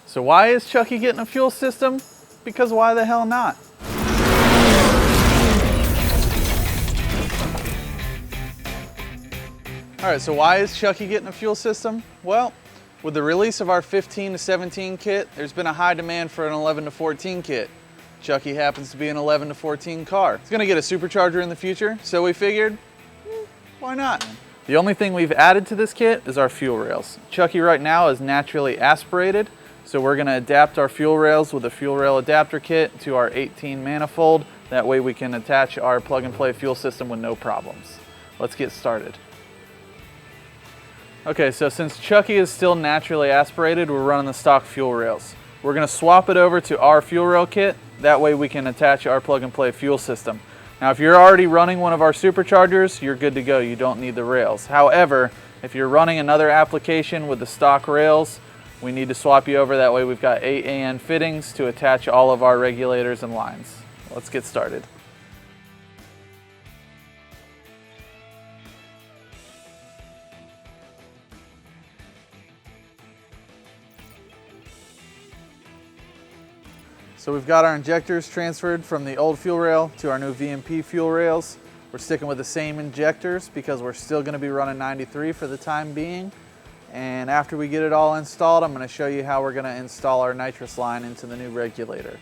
So why is Chucky getting a fuel system? Because why the hell not? Alright, so why is Chucky getting a fuel system? Well, with the release of our 15 to 17 kit, there's been a high demand for an 11 to 14 kit. Chucky happens to be an 11 to 14 car. It's gonna get a supercharger in the future, so we figured, why not? The only thing we've added to this kit is our fuel rails. Chucky right now is naturally aspirated, so we're gonna adapt our fuel rails with a fuel rail adapter kit to our 18 manifold. That way we can attach our plug and play fuel system with no problems. Let's get started. Okay, so since Chucky is still naturally aspirated, we're running the stock fuel rails. We're gonna swap it over to our fuel rail kit. That way we can attach our plug and play fuel system. Now, if you're already running one of our superchargers, you're good to go. You don't need the rails. However, if you're running another application with the stock rails, we need to swap you over. That way we've got 8 AN fittings to attach all of our regulators and lines. Let's get started. So we've got our injectors transferred from the old fuel rail to our new VMP Fuel Rails. We're sticking with the same injectors because we're still going to be running 93 for the time being. And after we get it all installed, I'm going to show you how we're going to install our nitrous line into the new regulator.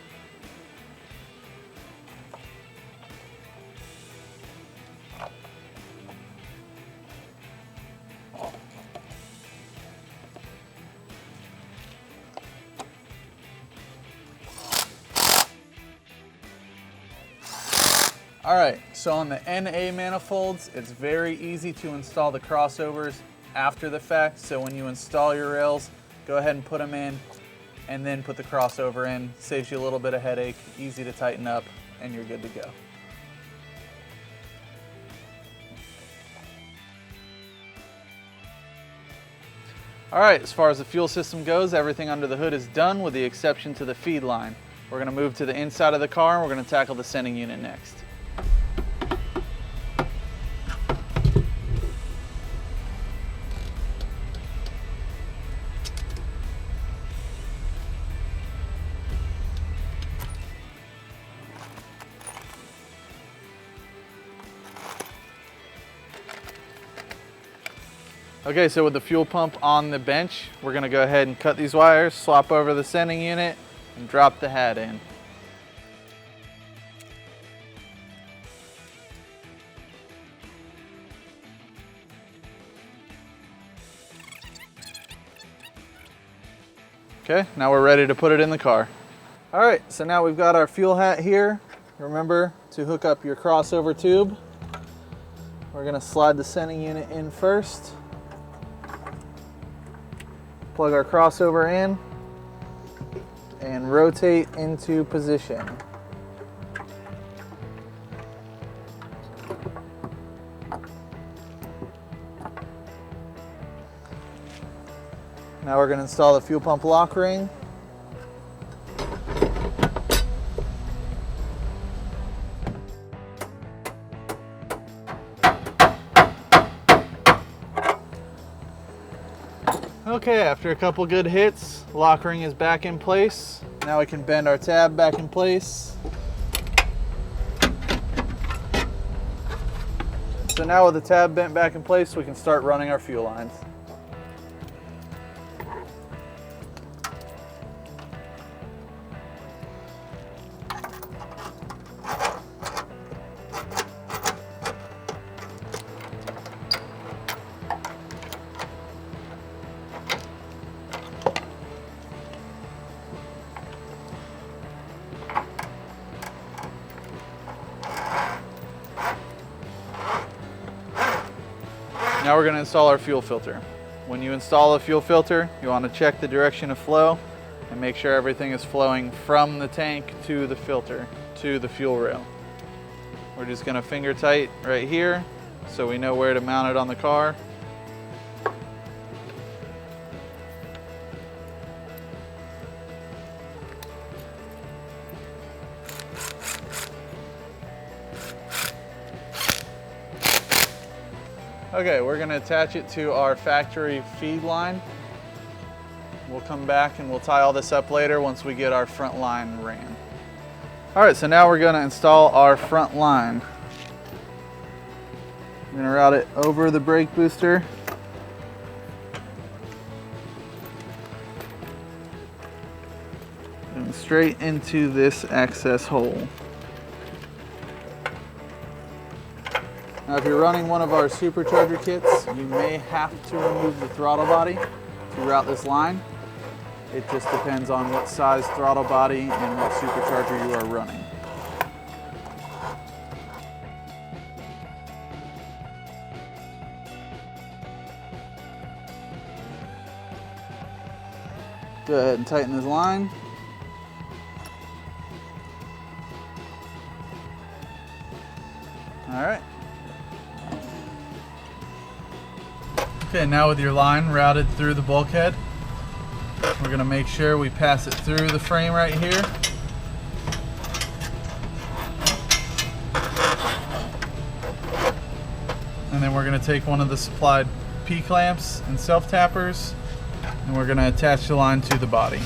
Alright, so on the NA manifolds, it's very easy to install the crossovers after the fact. So when you install your rails, go ahead and put them in and then put the crossover in. Saves you a little bit of headache, easy to tighten up, and you're good to go. Alright, as far as the fuel system goes, everything under the hood is done with the exception to the feed line. We're going to move to the inside of the car and we're going to tackle the sending unit next. Okay, so with the fuel pump on the bench, we're gonna go ahead and cut these wires, swap over the sending unit, and drop the hat in. Okay, now we're ready to put it in the car. All right, so now we've got our fuel hat here. Remember to hook up your crossover tube. We're gonna slide the sending unit in first. Plug our crossover in and rotate into position. Now we're going to install the fuel pump lock ring. Okay, after a couple good hits, lock ring is back in place. Now we can bend our tab back in place. So now with the tab bent back in place, we can start running our fuel lines. Now we're going to install our fuel filter. When you install a fuel filter, you want to check the direction of flow and make sure everything is flowing from the tank to the filter, to the fuel rail. We're just going to finger tight right here so we know where to mount it on the car. Okay, we're going to attach it to our factory feed line. We'll come back and we'll tie all this up later once we get our front line ran. All right, so now we're gonna install our front line. I'm gonna route it over the brake booster. And straight into this access hole. Now if you're running one of our supercharger kits, you may have to remove the throttle body to route this line. It just depends on what size throttle body and what supercharger you are running. Go ahead and tighten this line. All right. Okay, now with your line routed through the bulkhead, we're going to make sure we pass it through the frame right here. And then we're going to take one of the supplied P-clamps and self-tappers, and we're going to attach the line to the body.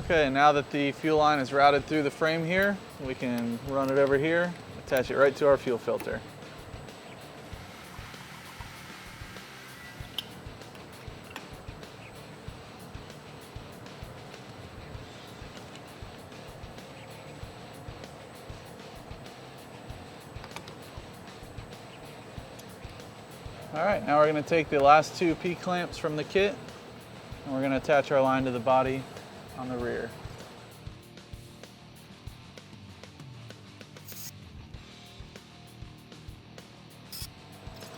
Okay, now that the fuel line is routed through the frame here, we can run it over here, attach it right to our fuel filter. All right, now we're going to take the last two P-clamps from the kit, and we're going to attach our line to the body on the rear.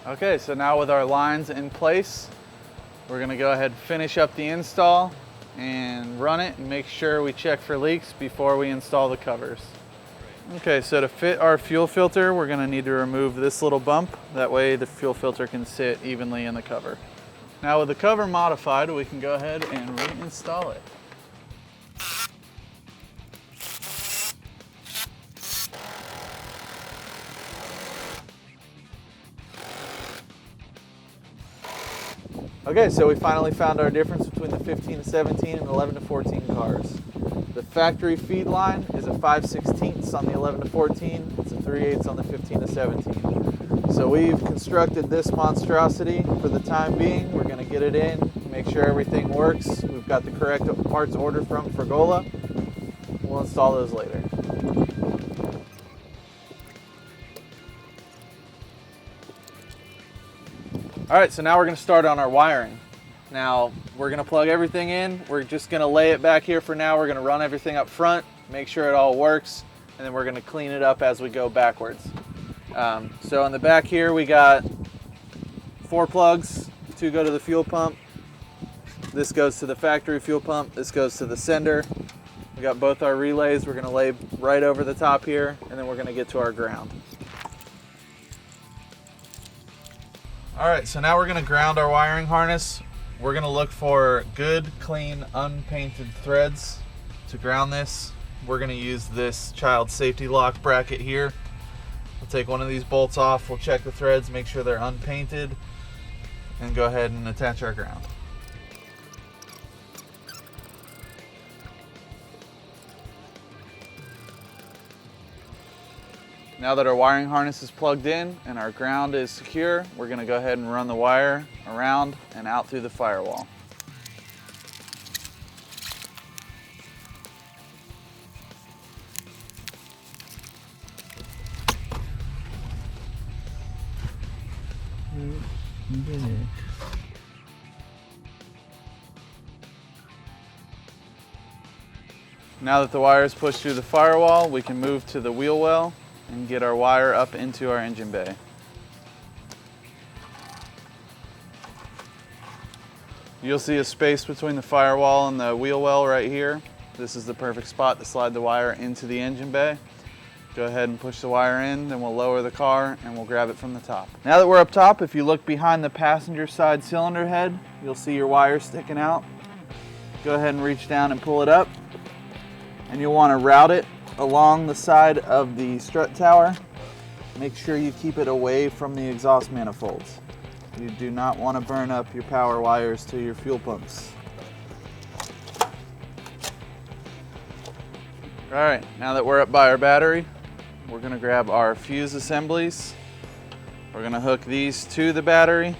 Okay, so now with our lines in place, we're going to go ahead and finish up the install and run it and make sure we check for leaks before we install the covers. Okay, so to fit our fuel filter, we're going to need to remove this little bump. That way the fuel filter can sit evenly in the cover. Now with the cover modified, we can go ahead and reinstall it. Okay, so we finally found our difference between the 15 to 17 and 11 to 14 cars. The factory feed line is a 5/16 on the 11 to 14, it's a 3/8 on the 15 to 17. So we've constructed this monstrosity for the time being. We're going to get it in, make sure everything works. We've got the correct parts ordered from Fragola. We'll install those later. All right, so now we're going to start on our wiring. Now, we're going to plug everything in. We're just going to lay it back here for now. We're going to run everything up front, make sure it all works, and then we're going to clean it up as we go backwards. So in the back here, we got 4 plugs. 2 go to the fuel pump. This goes to the factory fuel pump. This goes to the sender. We got both our relays. We're going to lay right over the top here, and then we're going to get to our ground. All right, so now we're going to ground our wiring harness. We're going to look for good, clean, unpainted threads to ground this. We're going to use this child safety lock bracket here. We'll take one of these bolts off, we'll check the threads, make sure they're unpainted, and go ahead and attach our ground. Now that our wiring harness is plugged in and our ground is secure, we're going to go ahead and run the wire around and out through the firewall. Now that the wire is pushed through the firewall, we can move to the wheel well and get our wire up into our engine bay. You'll see a space between the firewall and the wheel well right here. This is the perfect spot to slide the wire into the engine bay. Go ahead and push the wire in, then we'll lower the car and we'll grab it from the top. Now that we're up top, if you look behind the passenger side cylinder head, you'll see your wire sticking out. Go ahead and reach down and pull it up. and you'll want to route it along the side of the strut tower. Make sure you keep it away from the exhaust manifolds. You do not want to burn up your power wires to your fuel pumps. All right, now that we're up by our battery, we're going to grab our fuse assemblies. We're going to hook these to the battery,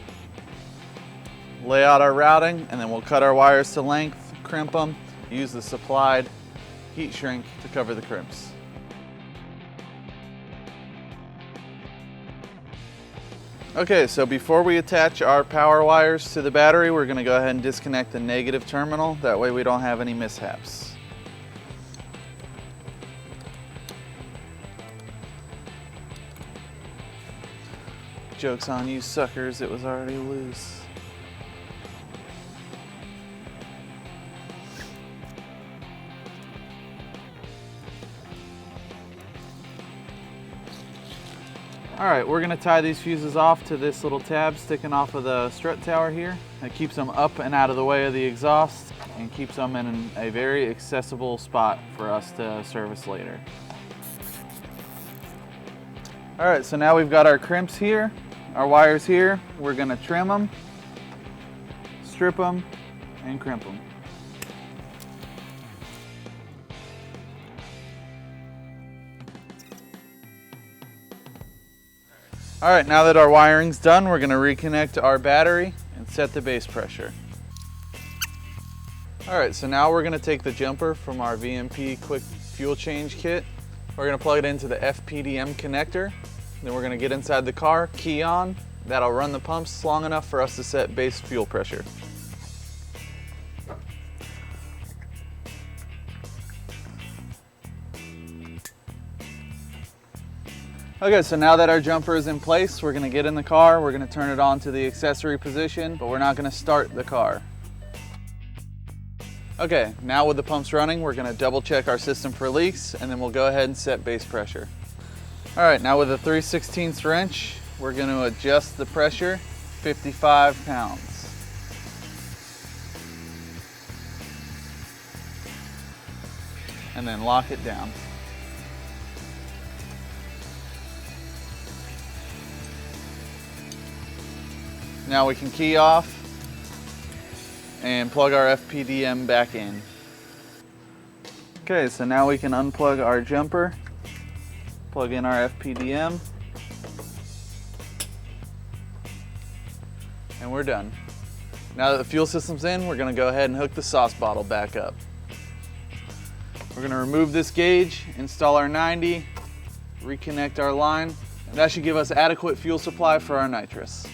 lay out our routing, and then we'll cut our wires to length, crimp them, use the supplied heat shrink to cover the crimps. Okay, so before we attach our power wires to the battery, we're going to go ahead and disconnect the negative terminal. That way we don't have any mishaps. Joke's on you suckers, it was already loose. Alright, we're going to tie these fuses off to this little tab sticking off of the strut tower here. It keeps them up and out of the way of the exhaust and keeps them in a very accessible spot for us to service later. Alright, so now we've got our crimps here, our wires here. We're going to trim them, strip them, and crimp them. All right, now that our wiring's done, we're going to reconnect our battery and set the base pressure. All right, so now we're going to take the jumper from our VMP quick fuel change kit. We're going to plug it into the fpdm connector. Then we're going to get inside the car, key on. That'll run the pumps long enough for us to set base fuel pressure. Okay, so now that our jumper is in place, we're gonna get in the car, we're gonna turn it on to the accessory position, but we're not gonna start the car. Okay, now with the pumps running, we're gonna double check our system for leaks, and then we'll go ahead and set base pressure. All right, now with a 3/16 wrench, we're gonna adjust the pressure, 55 pounds. And then lock it down. Now we can key off and plug our fpdm back in. Okay, so now we can unplug our jumper, plug in our fpdm, and we're done. Now that the fuel system's in, we're gonna go ahead and hook the sauce bottle back up. We're gonna remove this gauge, install our 90, reconnect our line, and that should give us adequate fuel supply for our nitrous.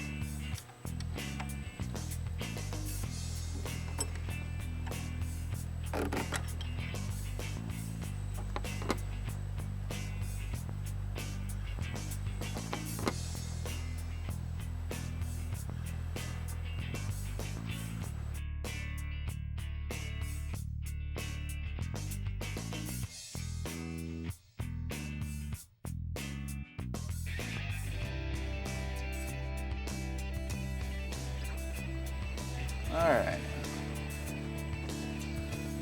All right.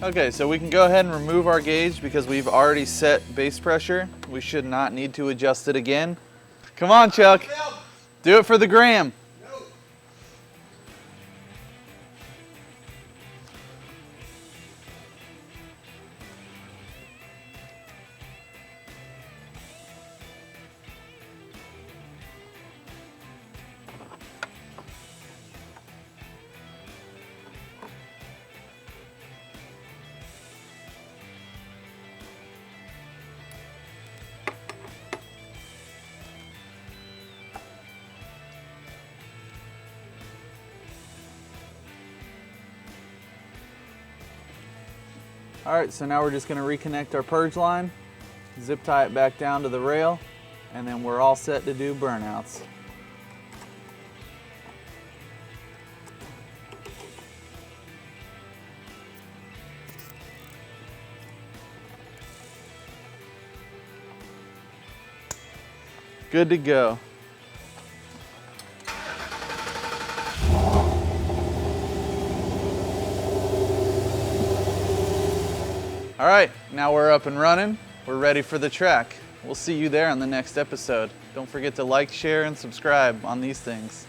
Okay, so we can go ahead and remove our gauge because we've already set base pressure. We should not need to adjust it again. Come on, Chuck. Do it for the gram. All right, so now we're just gonna reconnect our purge line, zip tie it back down to the rail, and then we're all set to do burnouts. Good to go. All right, now we're up and running. We're ready for the track. We'll see you there on the next episode. Don't forget to like, share, and subscribe on these things.